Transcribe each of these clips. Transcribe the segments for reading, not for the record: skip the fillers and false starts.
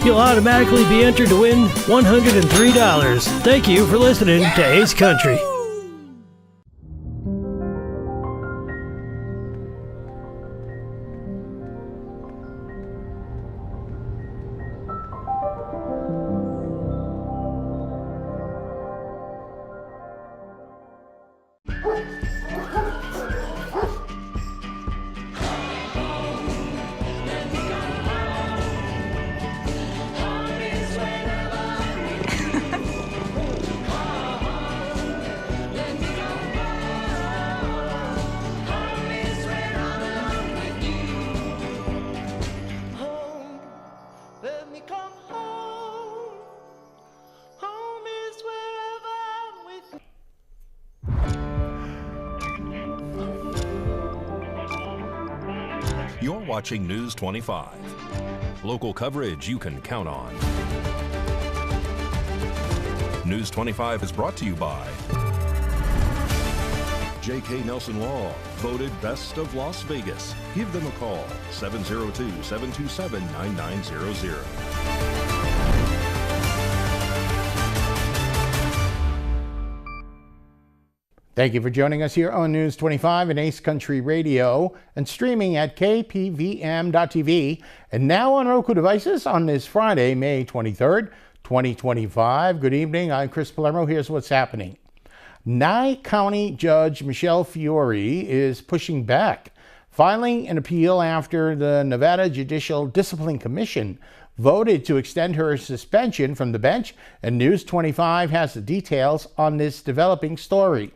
you'll automatically be entered to win $103. Thank you for listening to Ace Country. You're watching News 25. Local coverage you can count on. News 25 is brought to you by J.K. Nelson Law, voted Best of Las Vegas. Give them a call, 702-727-9900. Thank you for joining us here on News 25 and Ace Country Radio and streaming at KPVM.TV and now on Roku devices on this Friday, May 23rd, 2025. Good evening. I'm Chris Palermo. Here's what's happening. Nye County Judge Michelle Fiore is pushing back, filing an appeal after the Nevada Judicial Discipline Commission voted to extend her suspension from the bench, and News 25 has the details on this developing story.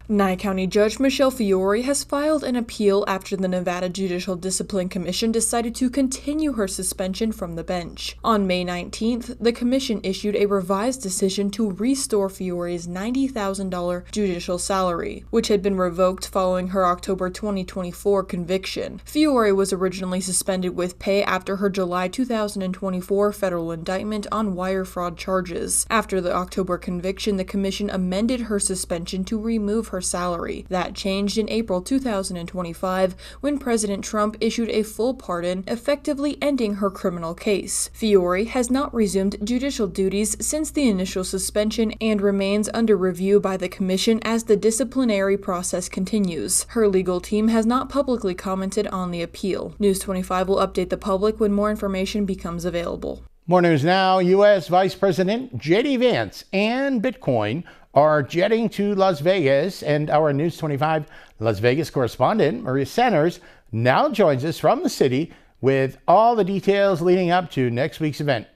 Nye County Judge Michelle Fiore has filed an appeal after the Nevada Judicial Discipline Commission decided to continue her suspension from the bench. On May 19th, the commission issued a revised decision to restore Fiore's $90,000 judicial salary, which had been revoked following her October 2024 conviction. Fiore was originally suspended with pay after her July 2024 federal indictment on wire fraud charges. After the October conviction, the commission amended her suspension to remove her salary. That changed in April 2025 when President Trump issued a full pardon, effectively ending her criminal case. Fiore has not resumed judicial duties since the initial suspension and remains under review by the commission as the disciplinary process continues. Her legal team has not publicly commented on the appeal. News 25 will update the public when more information becomes available. More news now. U.S. Vice President J.D. Vance and Bitcoin are jetting to Las Vegas, and our News 25 Las Vegas correspondent, Maria Centers, now joins us from the city with all the details leading up to next week's event.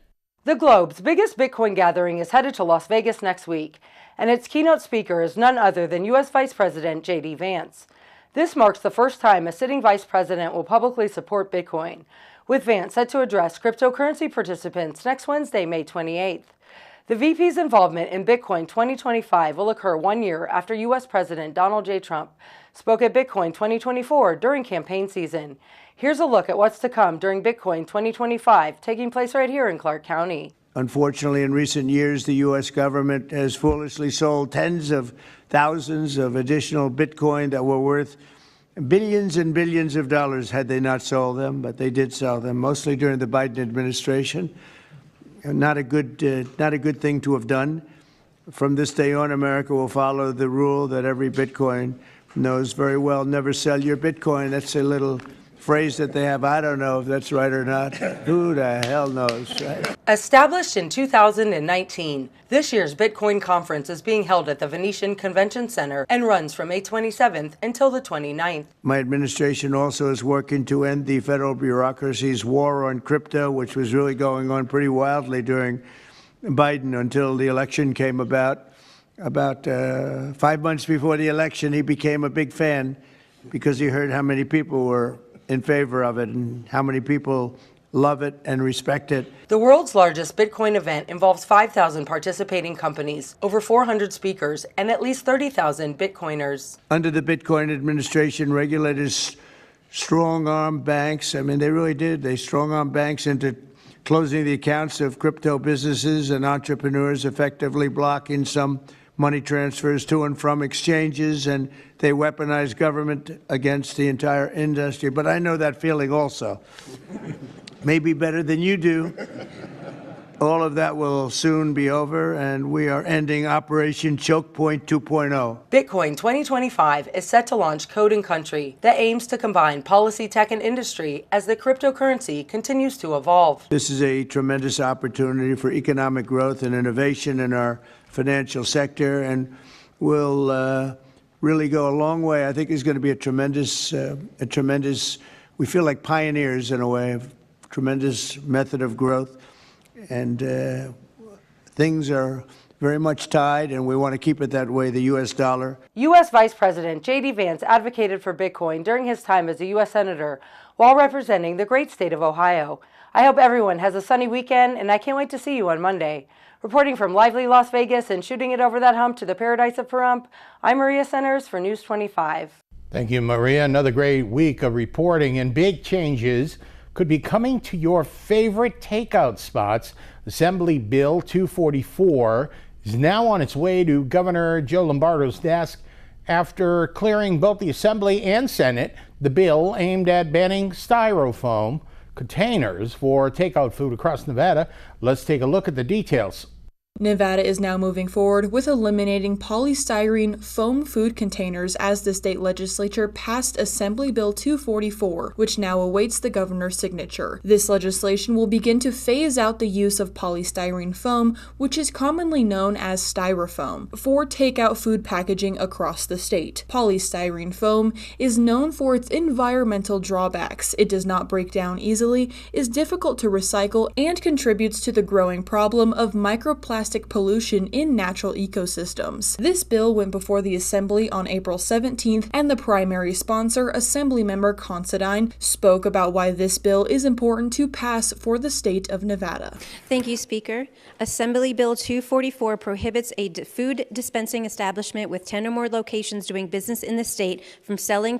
The globe's biggest Bitcoin gathering is headed to Las Vegas next week, and its keynote speaker is none other than U.S. Vice President J.D. Vance. This marks the first time a sitting vice president will publicly support Bitcoin, with Vance set to address cryptocurrency participants next Wednesday, May 28th. The VP's involvement in Bitcoin 2025 will occur 1 year after U.S. President Donald J. Trump spoke at Bitcoin 2024 during campaign season. Here's a look at what's to come during Bitcoin 2025, taking place right here in Clark County. Unfortunately, in recent years, the U.S. government has foolishly sold tens of thousands of additional Bitcoin that were worth billions and billions of dollars had they not sold them, but they did sell them, mostly during the Biden administration. Not a good thing to have done. From this day on, America will follow the rule that every Bitcoin knows very well: never sell your Bitcoin. That's a little phrase that they have. I don't know if that's right or not. Who the hell knows, right? Established in 2019, this year's Bitcoin conference is being held at the Venetian Convention Center and runs from May 27th until the 29th. My administration also is working to end the federal bureaucracy's war on crypto, which was really going on pretty wildly during Biden until the election came about. About 5 months before the election, he became a big fan because he heard how many people were in favor of it and how many people love it and respect it. The world's largest Bitcoin event involves 5,000 participating companies, over 400 speakers, and at least 30,000 Bitcoiners. Under the Bitcoin administration, regulators strong-armed banks. I mean, they really did. They strong-armed banks into closing the accounts of crypto businesses and entrepreneurs, effectively blocking some money transfers to and from exchanges, and they weaponize government against the entire industry. But I know that feeling also. Maybe better than you do. All of that will soon be over, and we are ending Operation Choke Point 2.0. Bitcoin 2025 is set to launch Code and Country that aims to combine policy, tech, and industry as the cryptocurrency continues to evolve. This is a tremendous opportunity for economic growth and innovation in our financial sector, and will really go a long way. I think it's going to be a tremendous, we feel like pioneers in a way, of tremendous method of growth. And things are very much tied, and we want to keep it that way, the U.S. dollar. U.S. Vice President J.D. Vance advocated for Bitcoin during his time as a U.S. Senator while representing the great state of Ohio. I hope everyone has a sunny weekend, and I can't wait to see you on Monday. Reporting from lively Las Vegas and shooting it over that hump to the paradise of Pahrump, I'm Maria Centers for News 25. Thank you, Maria. Another great week of reporting, and big changes could be coming to your favorite takeout spots. Assembly Bill 244 is now on its way to Governor Joe Lombardo's desk after clearing both the Assembly and Senate. The bill aimed at banning styrofoam containers for takeout food across Nevada. Let's take a look at the details. Nevada is now moving forward with eliminating polystyrene foam food containers as the state legislature passed Assembly Bill 244, which now awaits the governor's signature. This legislation will begin to phase out the use of polystyrene foam, which is commonly known as styrofoam, for takeout food packaging across the state. Polystyrene foam is known for its environmental drawbacks. It does not break down easily, is difficult to recycle, and contributes to the growing problem of microplastic pollution in natural ecosystems. This bill went before the Assembly on April 17th, and the primary sponsor, Assemblymember Considine, spoke about why this bill is important to pass for the state of Nevada. Thank you, Speaker. Assembly Bill 244 prohibits a food dispensing establishment with 10 or more locations doing business in the state from selling,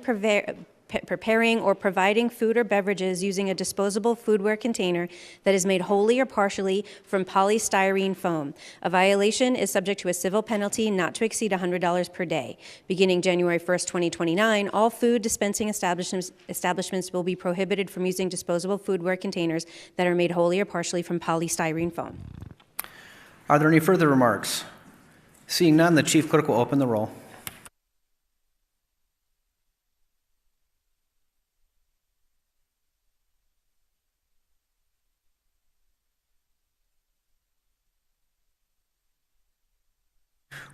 preparing or providing food or beverages using a disposable foodware container that is made wholly or partially from polystyrene foam. A violation is subject to a civil penalty not to exceed $100 per day. Beginning January 1st, 2029, all food dispensing establishments will be prohibited from using disposable foodware containers that are made wholly or partially from polystyrene foam. Are there any further remarks? Seeing none, the Chief Clerk will open the roll.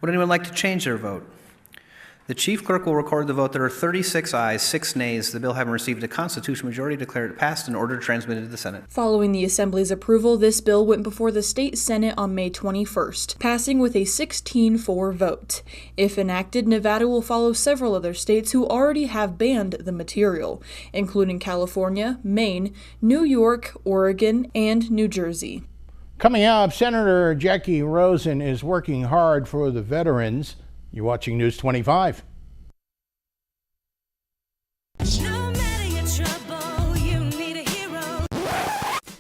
Would anyone like to change their vote? The Chief Clerk will record the vote. There are 36 ayes, 6 nays. The bill having received a constitutional majority declared it passed and ordered transmitted to the Senate. Following the Assembly's approval, this bill went before the state Senate on May 21st, passing with a 16-4 vote. If enacted, Nevada will follow several other states who already have banned the material, including California, Maine, New York, Oregon, and New Jersey. Coming up, Senator Jackie Rosen is working hard for the veterans. You're watching News 25.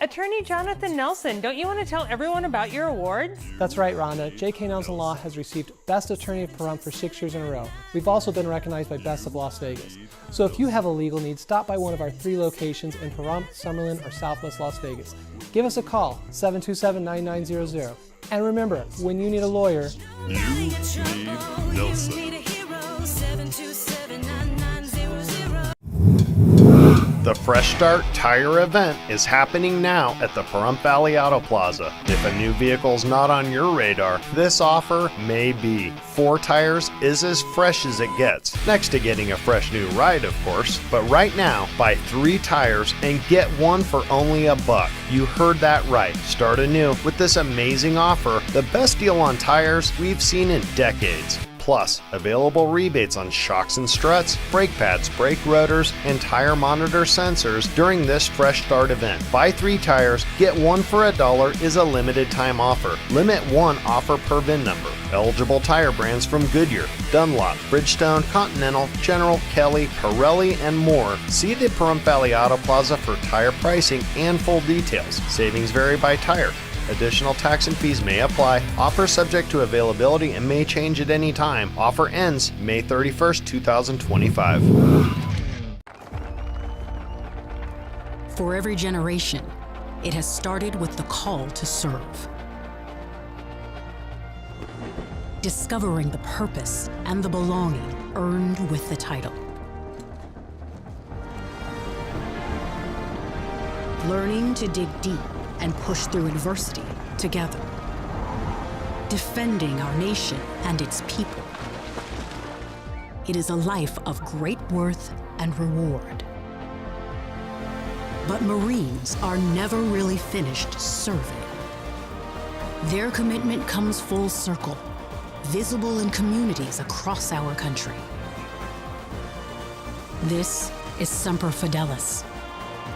Attorney Jonathan Nelson, don't you want to tell everyone about your awards? That's right, Rhonda. J.K. Nelson Law has received Best Attorney of Pahrump for 6 years in a row. We've also been recognized by Best of Las Vegas. So if you have a legal need, stop by one of our 3 locations in Pahrump, Summerlin, or Southwest Las Vegas. Give us a call, 727-9900. And remember, when you need a lawyer, You need Nelson. The Fresh Start Tire event is happening now at the Pahrump Valley Auto Plaza. If a new vehicle's not on your radar, this offer may be. 4 tires is as fresh as it gets, next to getting a fresh new ride, of course. But right now, buy 3 tires and get 1 for only $1. You heard that right. Start anew with this amazing offer, the best deal on tires we've seen in decades. Plus, available rebates on shocks and struts, brake pads, brake rotors, and tire monitor sensors during this Fresh Start event. Buy 3 tires, get 1 for $1 is a limited time offer. Limit 1 offer per VIN number. Eligible tire brands from Goodyear, Dunlop, Bridgestone, Continental, General, Kelly, Pirelli, and more. See the Pahrump Valley Auto Plaza for tire pricing and full details. Savings vary by tire. Additional tax and fees may apply. Offer subject to availability and may change at any time. Offer ends May 31st, 2025. For every generation, It has started with the call to serve. Discovering the purpose and the belonging earned with the title. Learning to dig deep and push through adversity together. Defending our nation and its people. It is a life of great worth and reward. But Marines are never really finished serving. Their commitment comes full circle, visible in communities across our country. This is Semper Fidelis,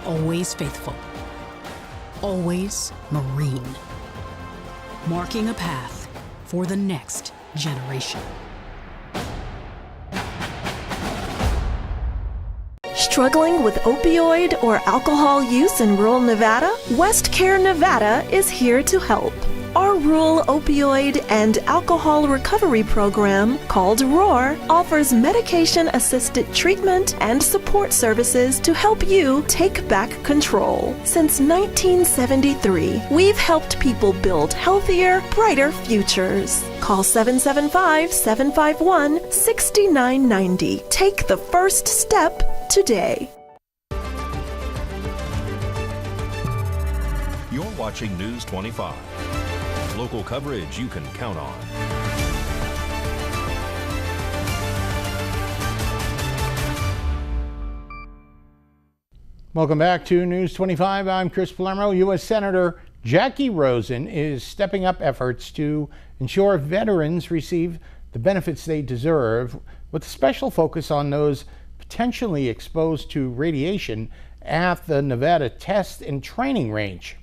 always faithful, always Marine, marking a path for the next generation. Struggling with opioid or alcohol use in rural Nevada? WestCare Nevada is here to help. Our rural opioid and alcohol recovery program, called ROAR, offers medication-assisted treatment and support services to help you take back control. Since 1973, we've helped people build healthier, brighter futures. Call 775-751-6990. Take the first step today. You're watching News 25. Local coverage you can count on. Welcome back to News 25. I'm Chris Palermo. U.S. Senator Jackie Rosen is stepping up efforts to ensure veterans receive the benefits they deserve, with a special focus on those potentially exposed to radiation at the Nevada Test and Training Range.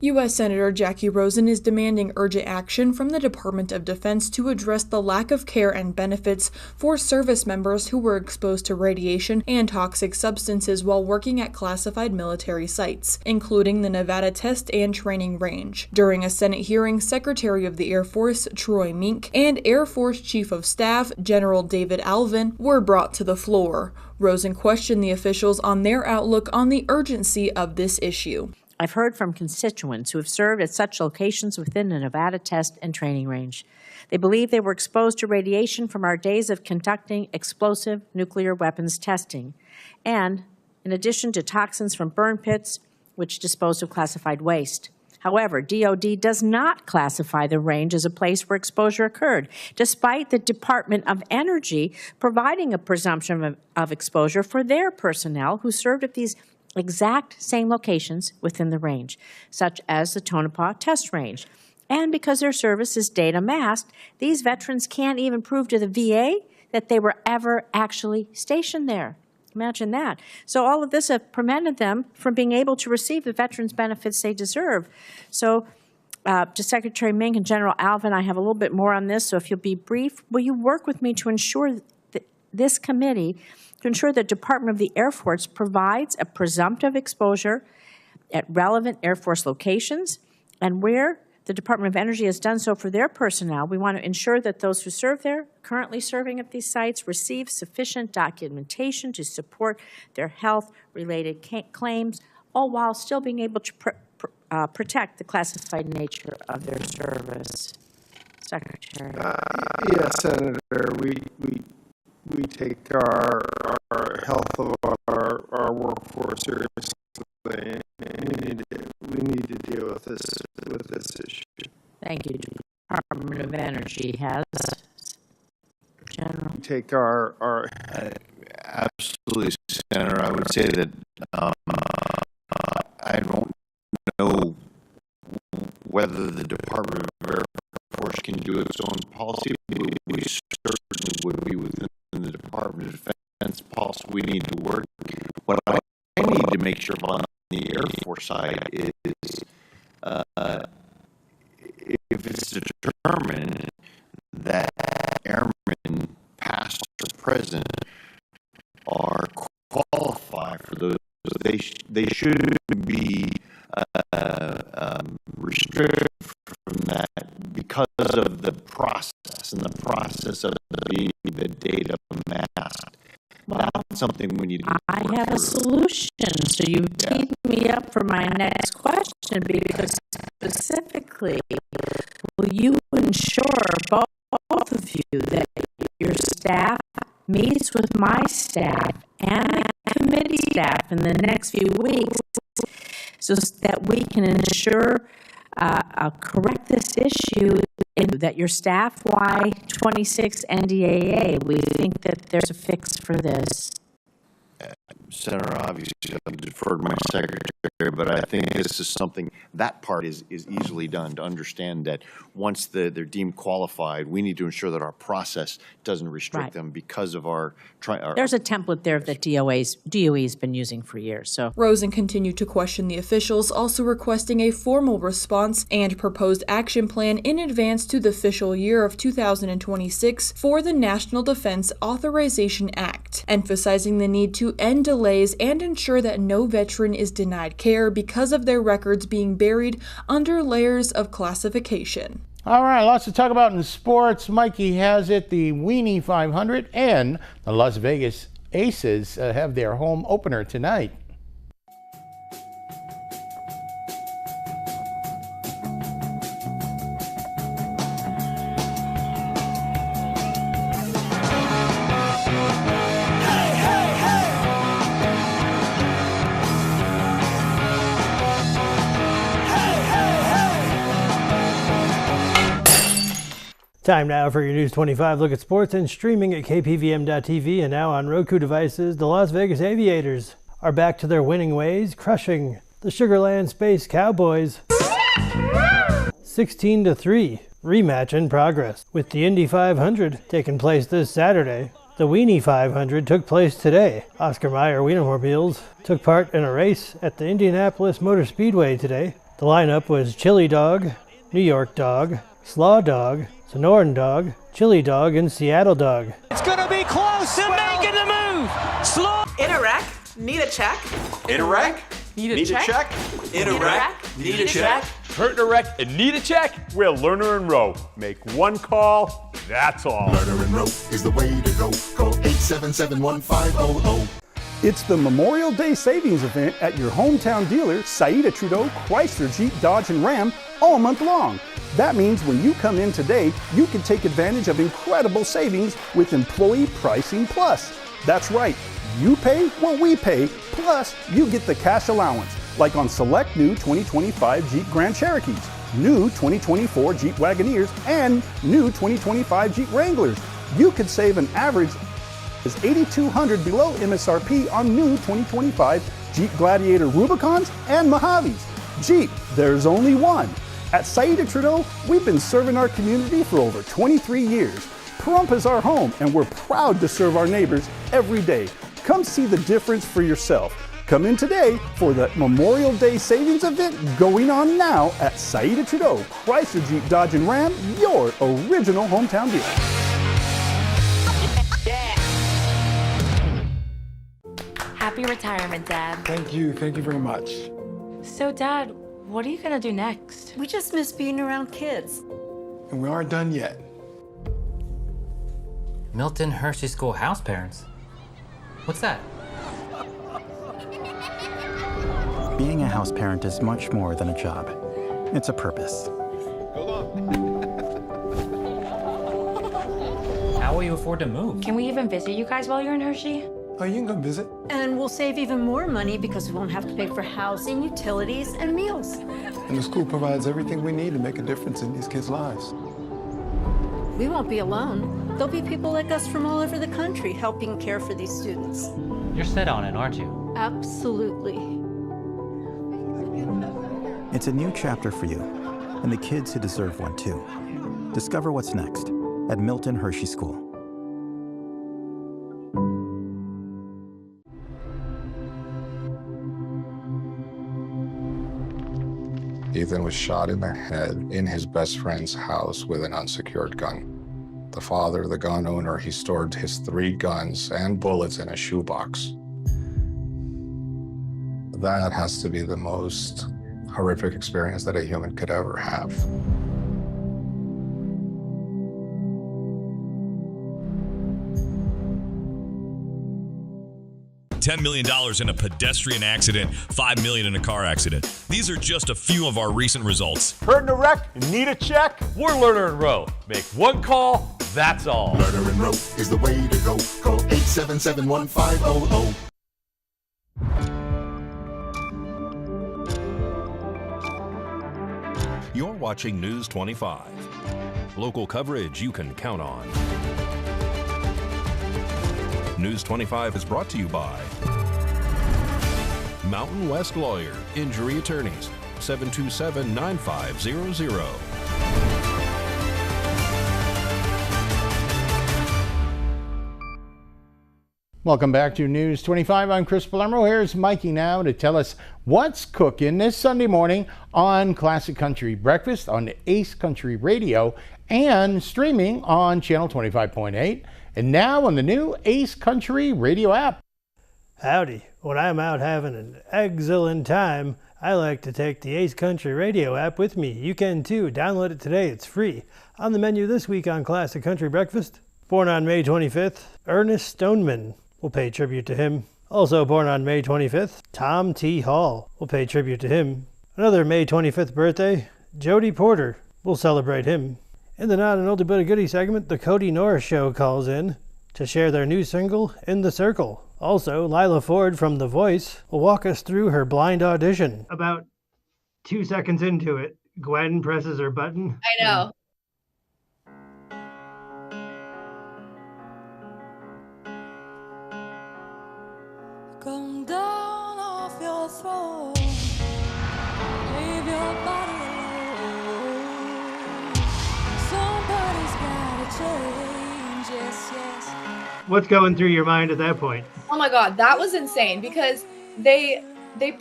U.S. Senator Jackie Rosen is demanding urgent action from the Department of Defense to address the lack of care and benefits for service members who were exposed to radiation and toxic substances while working at classified military sites, including the Nevada Test and Training Range. During a Senate hearing, Secretary of the Air Force Troy Mink and Air Force Chief of Staff General David Alvin were brought to the floor. Rosen questioned the officials on their outlook on the urgency of this issue. I've heard from constituents who have served at such locations within the Nevada Test and Training Range. They believe they were exposed to radiation from our days of conducting explosive nuclear weapons testing, and in addition to toxins from burn pits, which disposed of classified waste. However, DoD does not classify the range as a place where exposure occurred, despite the Department of Energy providing a presumption of exposure for their personnel who served at these exact same locations within the range, such as the Tonopah Test Range. And because their service is data masked, these veterans can't even prove to the VA that they were ever actually stationed there. Imagine that. So all of this has prevented them from being able to receive the veterans' benefits they deserve. So to Secretary Mink and General Alvin, I have a little bit more on this, so if you'll be brief, will you work with me to ensure that this committee to ensure the Department of the Air Force provides a presumptive exposure at relevant Air Force locations, and where the Department of Energy has done so for their personnel, we want to ensure that those who serve there, currently serving at these sites, receive sufficient documentation to support their health-related claims, all while still being able to protect the classified nature of their service. Secretary. Yes, Senator, we take our health of our workforce seriously, and we need to deal with this issue. Thank you. Department of Energy has. General. We take our absolutely, Senator. I would say that I don't know whether the Department of Air Force can do its own policy, but we certainly would be within the Department of Defense policy. We need to work. What I need to make sure on the Air Force side is if it's determined that airmen, past or present, are qualified for those, they should be restricted from that because of the process and the process of the data masked. Well, that's something we need to I have a solution, so you teed me up for my next question. question because specifically, will you ensure, both of you, that your staff meets with my staff and the committee staff in the next few weeks so that we can ensure correct this issue, and that your staff Y26 NDAA, we think that there's a fix for this? Senator, obviously, I defer to my secretary, but I think this is something, that part is easily done, to understand that once they're deemed qualified, we need to ensure that our process doesn't restrict them because of our... There's a template there that DOE's been using for years. So Rosen continued to question the officials, also requesting a formal response and proposed action plan in advance to the fiscal year of 2026 for the National Defense Authorization Act, emphasizing the need to end delays and ensure that no veteran is denied care because of their records being buried under layers of classification. All right, lots to talk about in sports. Mikey has it. The Weenie 500 and the Las Vegas Aces have their home opener tonight. Time now for your News 25 look at sports and streaming at KPVM.TV and now on Roku devices. The Las Vegas Aviators are back to their winning ways, crushing the Sugar Land Space Cowboys 16-3. Rematch in progress. With the Indy 500 taking place this Saturday, the Weenie 500 took place today. Oscar Mayer Wienermobiles took part in a race at the Indianapolis Motor Speedway today. The lineup was Chili Dog, New York Dog, Slaw Dog, Sonoran Dog, Chili Dog, and Seattle Dog. It's going to be close and making the move. Slow. In a wreck, need a check. In a wreck, need a check. In a wreck, need a check. Hurt in a wreck and need a check? We're Lerner and Rowe. Make one call, that's all. Lerner and Rowe is the way to go. Call 877-1500. It's the Memorial Day Savings Event at your hometown dealer, Saida Trudeau, Chrysler, Jeep, Dodge, and Ram, all month long. That means when you come in today, you can take advantage of incredible savings with Employee Pricing Plus. That's right, you pay what we pay, plus you get the cash allowance, like on select new 2025 Jeep Grand Cherokees, new 2024 Jeep Wagoneers, and new 2025 Jeep Wranglers. You could save an average is $8,200 below MSRP on new 2025 Jeep Gladiator Rubicons and Mojaves. Jeep, there's only one. At Saida Trudeau, we've been serving our community for over 23 years. Pahrump is our home, and we're proud to serve our neighbors every day. Come see the difference for yourself. Come in today for the Memorial Day Savings Event going on now at Saida Trudeau, Chrysler, Jeep, Dodge, and Ram, your original hometown dealer. Happy retirement, Dad. Thank you very much. So, Dad, what are you gonna do next? We just miss being around kids. And we aren't done yet. Milton Hershey School house parents? What's that? Being a house parent is much more than a job. It's a purpose. How will you afford to move? Can we even visit you guys while you're in Hershey? Oh, you can come visit. And we'll save even more money because we won't have to pay for housing, utilities, and meals. And the school provides everything we need to make a difference in these kids' lives. We won't be alone. There'll be people like us from all over the country helping care for these students. You're set on it, aren't you? Absolutely. It's a new chapter for you, and the kids who deserve one too. Discover what's next at Milton Hershey School. Ethan was shot in the head in his best friend's house with an unsecured gun. The father, the gun owner, he stored his 3 guns and bullets in a shoebox. That has to be the most horrific experience that a human could ever have. $10 million in a pedestrian accident, $5 million in a car accident. These are just a few of our recent results. Hurt in a wreck? Need a check? We're Lerner and Rowe. Make one call, that's all. Lerner and Rowe is the way to go. Call 877-1500. You're watching News 25. Local coverage you can count on. News 25 is brought to you by Mountain West Lawyer, Injury Attorneys, 727-9500. Welcome back to News 25. I'm Chris Palermo. Here's Mikey now to tell us what's cooking this Sunday morning on Classic Country Breakfast on Ace Country Radio and streaming on Channel 25.8 and now on the new Ace Country Radio app. Howdy. When I'm out having an excellent time, I like to take the Ace Country Radio app with me. You can too. Download it today. It's free. On the menu this week on Classic Country Breakfast, born on May 25th, Ernest Stoneman. We'll pay tribute to him. Also born on May 25th, Tom T. Hall. We'll pay tribute to him. Another May 25th birthday, Jody Porter. We'll celebrate him. In the Not an Oldie But a Goodie segment, the Cody Norris Show calls in to share their new single, In the Circle. Also, Lila Ford from The Voice will walk us through her blind audition. About 2 seconds into it, Gwen presses her button. I know. Come down off your throne, leave your body alone. Somebody's gotta change, yes, yes. What's going through your mind at that point? Oh my God, that was insane because they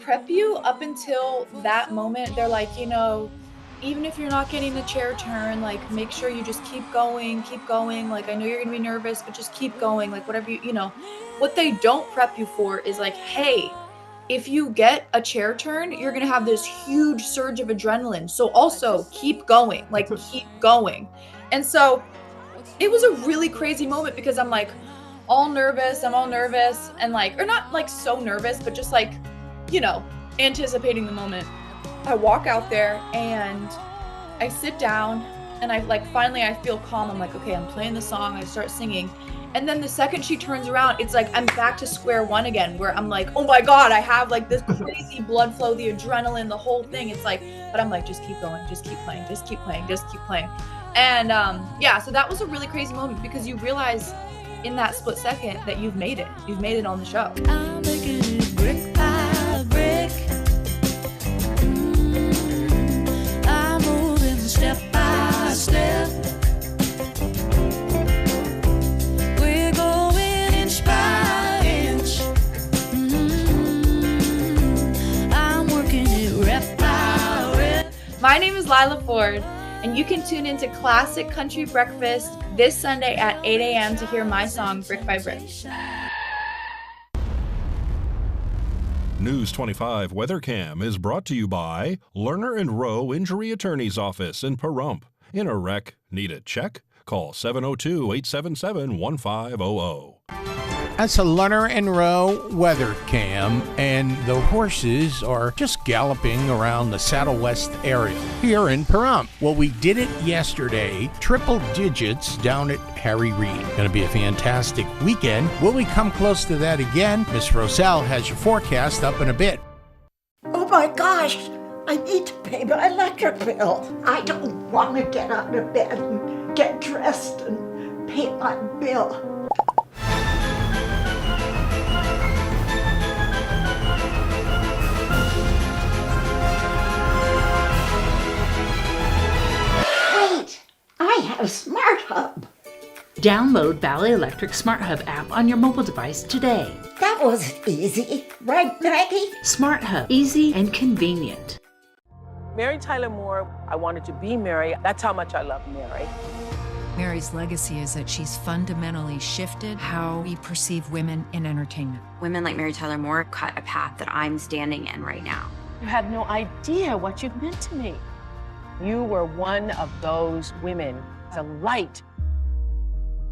prep you up until that moment. They're like, you know, even if you're not getting the chair turn, like make sure you just keep going. Like I know you're gonna be nervous, but just keep going. Like whatever you know. What they don't prep you for is like, hey, if you get a chair turn, you're gonna have this huge surge of adrenaline. So also keep going, like keep going. And so it was a really crazy moment because I'm like all nervous. I'm all nervous and like, or not like so nervous, but just like, you know, anticipating the moment. I walk out there and I sit down and I like finally I feel calm. I'm like, okay, I'm playing the song. I start singing. And then the second she turns around, it's like I'm back to square one again where I'm like, oh my God, I have like this crazy blood flow, the adrenaline, the whole thing. It's like, but I'm like, just keep going, just keep playing, just keep playing, just keep playing. And yeah, so that was a really crazy moment because you realize in that split second that you've made it. You've made it on the show. I'm making it brick by brick. I'm moving step by step. We're going inch by inch. I'm working it rep by rep. My name is Lila Ford, and you can tune into Classic Country Breakfast this Sunday at 8 a.m. to hear my song, Brick by Brick. News 25 Weather Cam is brought to you by Lerner and Rowe Injury Attorney's Office in Pahrump. In a wreck, need a check? Call 702-877-1500. That's a Lerner and Rowe weather cam, and the horses are just galloping around the Saddle West area here in Pahrump. Well, we did it yesterday, triple digits down at Harry Reid. Going to be a fantastic weekend. Will we come close to that again? Miss Roselle has your forecast up in a bit. Oh my gosh, I need to pay my electric bill. I don't want to get out of bed and get dressed and pay my bill. I have Smart Hub. Download Valley Electric Smart Hub app on your mobile device today. That wasn't easy, right, Maggie? Smart Hub, easy and convenient. Mary Tyler Moore, I wanted to be Mary. That's how much I love Mary. Mary's legacy is that she's fundamentally shifted how we perceive women in entertainment. Women like Mary Tyler Moore cut a path that I'm standing in right now. You have no idea what you've meant to me. You were one of those women, a light.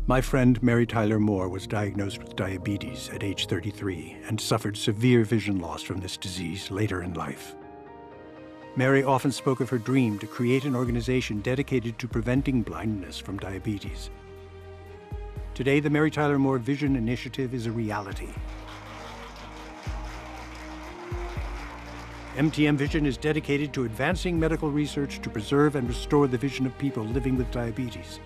My friend Mary Tyler Moore was diagnosed with diabetes at age 33 and suffered severe vision loss from this disease later in life. Mary often spoke of her dream to create an organization dedicated to preventing blindness from diabetes. Today, the Mary Tyler Moore Vision Initiative is a reality. MTM Vision is dedicated to advancing medical research to preserve and restore the vision of people living with diabetes.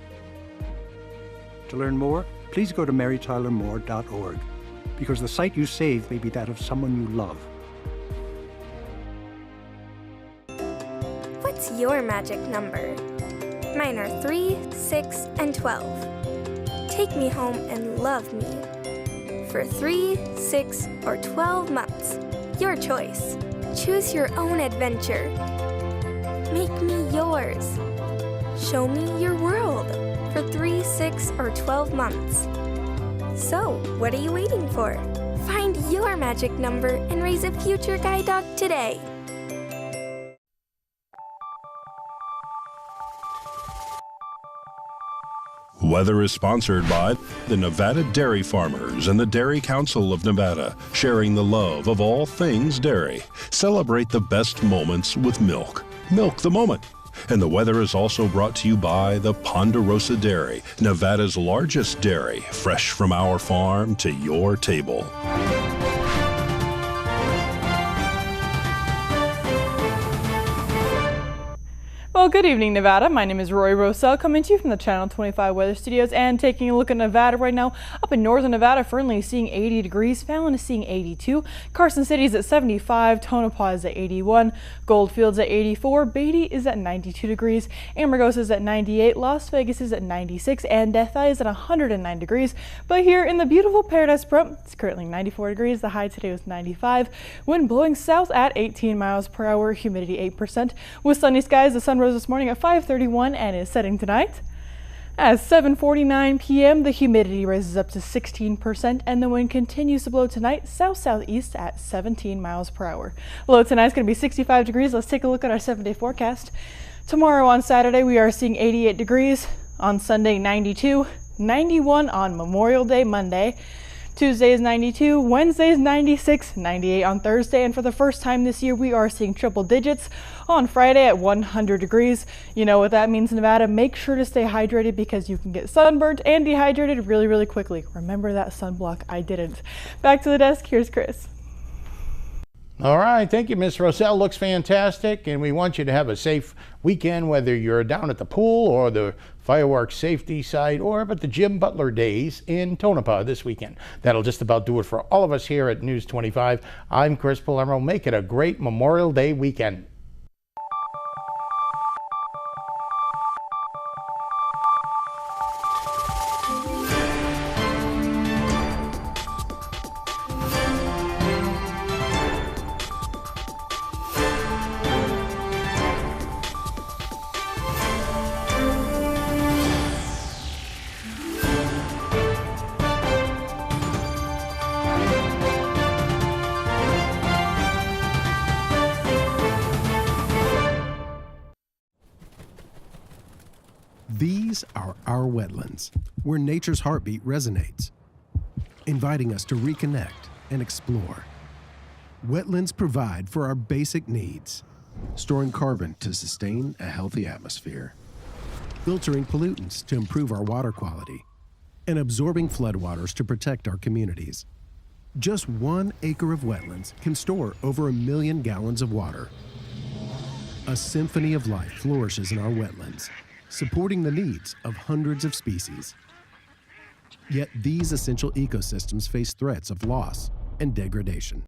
To learn more, please go to marytylermore.org, because the site you save may be that of someone you love. What's your magic number? Mine are 3, 6, and 12. Take me home and love me. For 3, 6, or 12 months, your choice. Choose your own adventure. Make me yours. Show me your world for 3, 6, or 12 months. So, what are you waiting for? Find your magic number and raise a future guide dog today. Weather is sponsored by the Nevada Dairy Farmers and the Dairy Council of Nevada, sharing the love of all things dairy. Celebrate the best moments with milk. Milk the moment. And the weather is also brought to you by the Ponderosa Dairy, Nevada's largest dairy, fresh from our farm to your table. Well, good evening, Nevada. My name is Roy Rosell, coming to you from the Channel 25 Weather Studios and taking a look at Nevada right now. Up in northern Nevada, Fernley is seeing 80 degrees, Fallon is seeing 82, Carson City is at 75, Tonopah is at 81, Goldfield's at 84, Beatty is at 92 degrees, Amargosa is at 98, Las Vegas is at 96, and Death Valley is at 109 degrees. But here in the beautiful Paradise Front, it's currently 94 degrees. The high today was 95. Wind blowing south at 18 miles per hour, humidity 8%. With sunny skies, the sun rose this morning at 5:31 and is setting tonight. At 7:49 p.m., the humidity rises up to 16% and the wind continues to blow tonight south-southeast at 17 miles per hour. Low tonight is going to be 65 degrees. Let's take a look at our 7-day forecast. Tomorrow on Saturday, we are seeing 88 degrees. On Sunday, 92, 91 on Memorial Day, Monday. Tuesday is 92, Wednesday is 96, 98 on Thursday, and for the first time this year, we are seeing triple digits on Friday at 100 degrees. You know what that means, Nevada. Make sure to stay hydrated because you can get sunburnt and dehydrated really, really quickly. Remember that sunblock. I didn't. Back to the desk. Here's Chris. All right, thank you, Miss Rosell. Looks fantastic, and we want you to have a safe weekend, whether you're down at the pool or the fireworks safety site or at the Jim Butler Days in Tonopah this weekend. That'll just about do it for all of us here at News 25. I'm Chris Palermo. Make it a great Memorial Day weekend. These are our wetlands, where nature's heartbeat resonates, inviting us to reconnect and explore. Wetlands provide for our basic needs, storing carbon to sustain a healthy atmosphere, filtering pollutants to improve our water quality, and absorbing floodwaters to protect our communities. Just 1 acre of wetlands can store over 1 million gallons of water. A symphony of life flourishes in our wetlands, supporting the needs of hundreds of species. Yet these essential ecosystems face threats of loss and degradation.